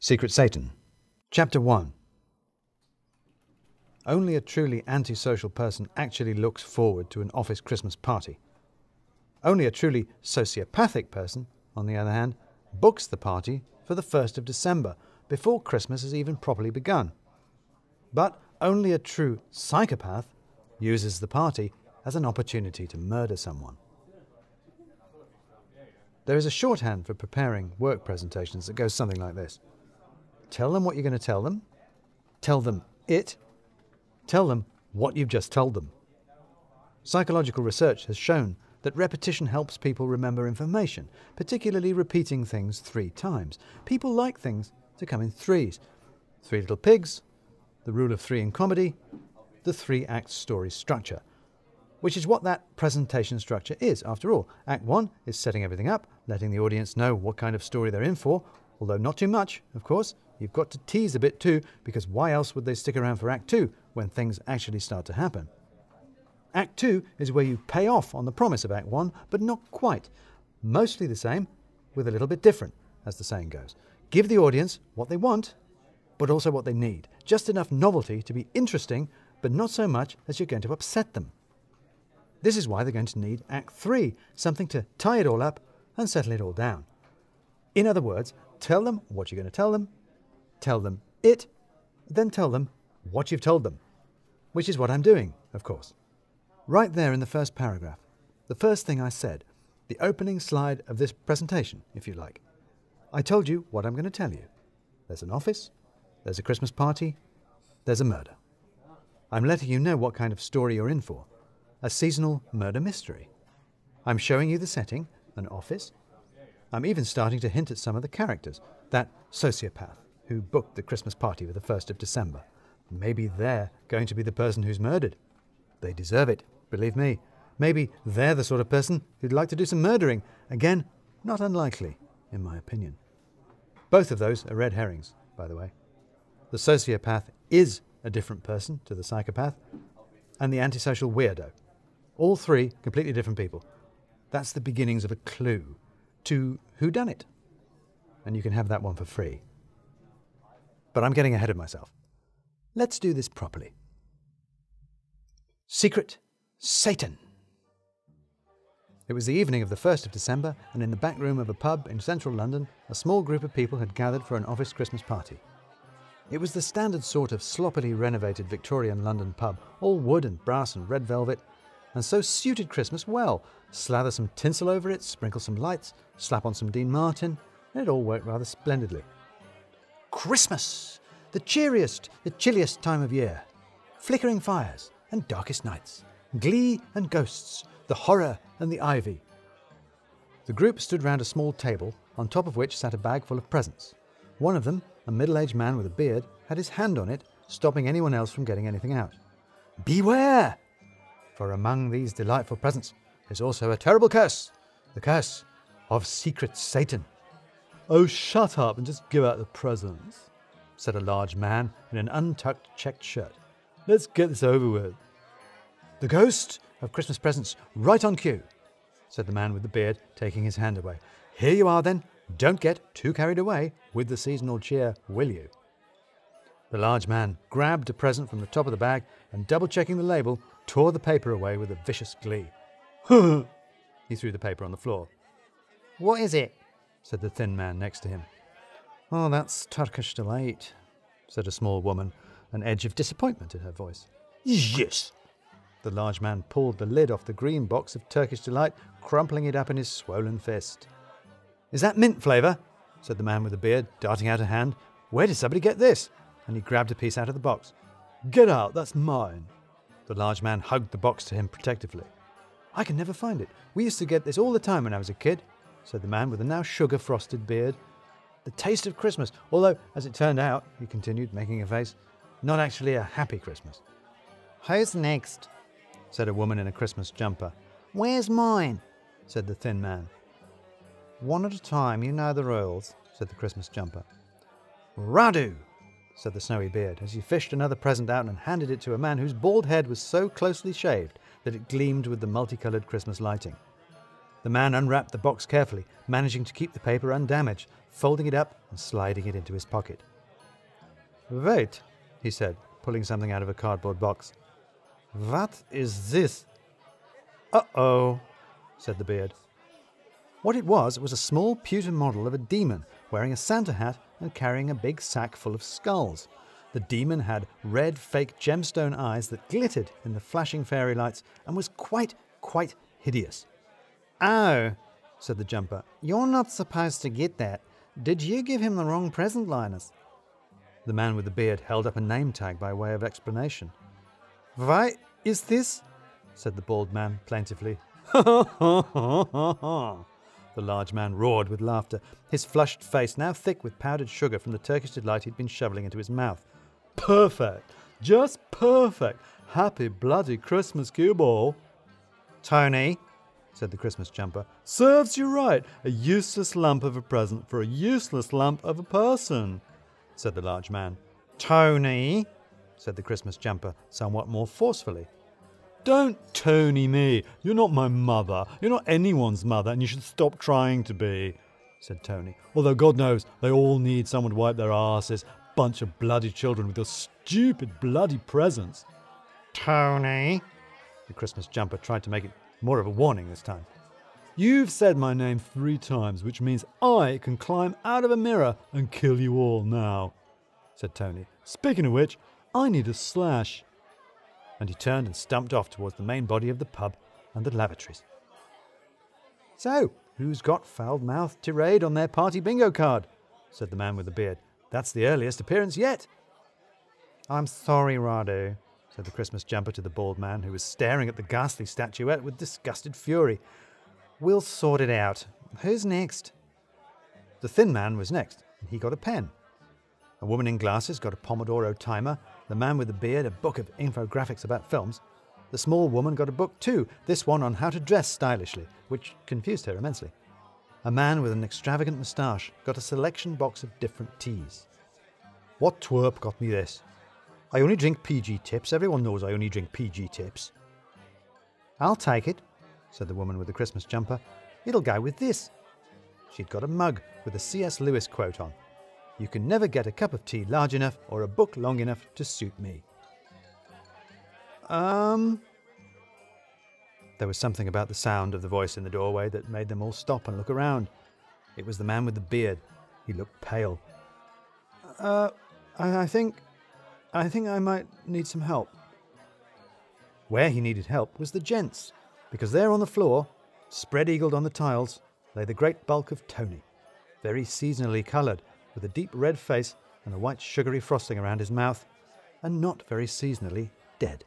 Secret Satan. Chapter 1. Only a truly antisocial person actually looks forward to an office Christmas party. Only a truly sociopathic person, on the other hand, books the party for the 1st of December, before Christmas has even properly begun. But only a true psychopath uses the party as an opportunity to murder someone. There is a shorthand for preparing work presentations that goes something like this. Tell them what you're going to tell them. Tell them it. Tell them what you've just told them. Psychological research has shown that repetition helps people remember information, particularly repeating things 3 times. People like things to come in threes. 3 Little Pigs, the rule of 3 in comedy, the 3-act story structure, which is what that presentation structure is, after all. Act 1 is setting everything up, letting the audience know what kind of story they're in for, although not too much, of course. You've got to tease a bit too, because why else would they stick around for Act 2 when things actually start to happen? Act 2 is where you pay off on the promise of Act 1, but not quite. Mostly the same, with a little bit different, as the saying goes. Give the audience what they want, but also what they need. Just enough novelty to be interesting, but not so much as you're going to upset them. This is why they're going to need Act 3, something to tie it all up and settle it all down. In other words, tell them what you're going to tell them it, then tell them what you've told them, which is what I'm doing, of course. Right there in the first paragraph, the first thing I said, the opening slide of this presentation, if you like. I told you what I'm going to tell you. There's an office, there's a Christmas party, there's a murder. I'm letting you know what kind of story you're in for. A seasonal murder mystery. I'm showing you the setting, an office. I'm even starting to hint at some of the characters. That sociopath who booked the Christmas party for the 1st of December. Maybe they're going to be the person who's murdered. They deserve it, believe me. Maybe they're the sort of person who'd like to do some murdering. Again, not unlikely, in my opinion. Both of those are red herrings, by the way. The sociopath is a different person to the psychopath, and the antisocial weirdo. All 3 completely different people. That's the beginnings of a clue to whodunnit. And you can have that one for free. But I'm getting ahead of myself. Let's do this properly. Secret Satan. It was the evening of the 1st of December, and in the back room of a pub in central London, a small group of people had gathered for an office Christmas party. It was the standard sort of sloppily renovated Victorian London pub, all wood and brass and red velvet, and so suited Christmas well. Slather some tinsel over it, sprinkle some lights, slap on some Dean Martin, and it all worked rather splendidly. Christmas! The cheeriest, the chilliest time of year. Flickering fires and darkest nights. Glee and ghosts, the horror and the ivy. The group stood round a small table, on top of which sat a bag full of presents. One of them, a middle-aged man with a beard, had his hand on it, stopping anyone else from getting anything out. Beware! For among these delightful presents is also a terrible curse, the curse of Secret Satan. Oh, shut up and just give out the presents, said a large man in an untucked checked shirt. Let's get this over with. The ghost of Christmas presents right on cue, said the man with the beard, taking his hand away. Here you are then. Don't get too carried away with the seasonal cheer, will you? The large man grabbed a present from the top of the bag and, double-checking the label, tore the paper away with a vicious glee. He threw the paper on the floor. What is it? Said the thin man next to him. Oh, that's Turkish delight, said a small woman, an edge of disappointment in her voice. Yes. The large man pulled the lid off the green box of Turkish delight, crumpling it up in his swollen fist. Is that mint flavour? Said the man with the beard, darting out a hand. Where did somebody get this? And he grabbed a piece out of the box. Get out, that's mine. The large man hugged the box to him protectively. I can never find it. We used to get this all the time when I was a kid, said the man with the now sugar-frosted beard. The taste of Christmas, although, as it turned out, he continued, making a face, not actually a happy Christmas. Who's next? Said a woman in a Christmas jumper. Where's mine? Said the thin man. One at a time, you know the rules, said the Christmas jumper. Radu, said the snowy beard, as he fished another present out and handed it to a man whose bald head was so closely shaved that it gleamed with the multicoloured Christmas lighting. The man unwrapped the box carefully, managing to keep the paper undamaged, folding it up and sliding it into his pocket. "Wait," he said, pulling something out of a cardboard box. "What is this?" "Uh-oh," said the beard. What it was a small pewter model of a demon wearing a Santa hat and carrying a big sack full of skulls. The demon had red fake gemstone eyes that glittered in the flashing fairy lights and was quite hideous. "Oh," said the jumper, "you're not supposed to get that. Did you give him the wrong present, Linus?" The man with the beard held up a name tag by way of explanation. "Why is this?" said the bald man plaintively. "Ha ha ha ha ha!" The large man roared with laughter, his flushed face now thick with powdered sugar from the Turkish delight he'd been shoveling into his mouth. "Perfect! Just perfect! Happy bloody Christmas, cue ball!" "Tony," said the Christmas jumper, "serves you right! A useless lump of a present for a useless lump of a person," said the large man. "Tony," said the Christmas jumper, somewhat more forcefully. "Don't Tony me! You're not my mother. You're not anyone's mother, and you should stop trying to be," said Tony. "Although God knows they all need someone to wipe their asses. Bunch of bloody children with those stupid bloody presents." "Tony," the Christmas jumper tried to make it more of a warning this time. "You've said my name 3 times, which means I can climb out of a mirror and kill you all now," said Tony. "Speaking of which, I need a slash." And he turned and stumped off towards the main body of the pub and the lavatories. "So, who's got foul-mouthed tirade on their party bingo card?" said the man with the beard. "That's the earliest appearance yet." "I'm sorry, Radu," said the Christmas jumper to the bald man, who was staring at the ghastly statuette with disgusted fury. "We'll sort it out. Who's next?" The thin man was next, and he got a pen. A woman in glasses got a Pomodoro timer, the man with the beard a book of infographics about films. The small woman got a book too, this one on how to dress stylishly, which confused her immensely. A man with an extravagant moustache got a selection box of different teas. "What twerp got me this? I only drink PG Tips. Everyone knows I only drink PG Tips." "I'll take it," said the woman with the Christmas jumper. "It'll go with this." She'd got a mug with a C.S. Lewis quote on. "You can never get a cup of tea large enough or a book long enough to suit me." There was something about the sound of the voice in the doorway that made them all stop and look around. It was the man with the beard. He looked pale. I think I might need some help." Where he needed help was the gents, because there on the floor, spread-eagled on the tiles, lay the great bulk of Tony, very seasonally coloured, with a deep red face and a white sugary frosting around his mouth, and not very seasonally dead.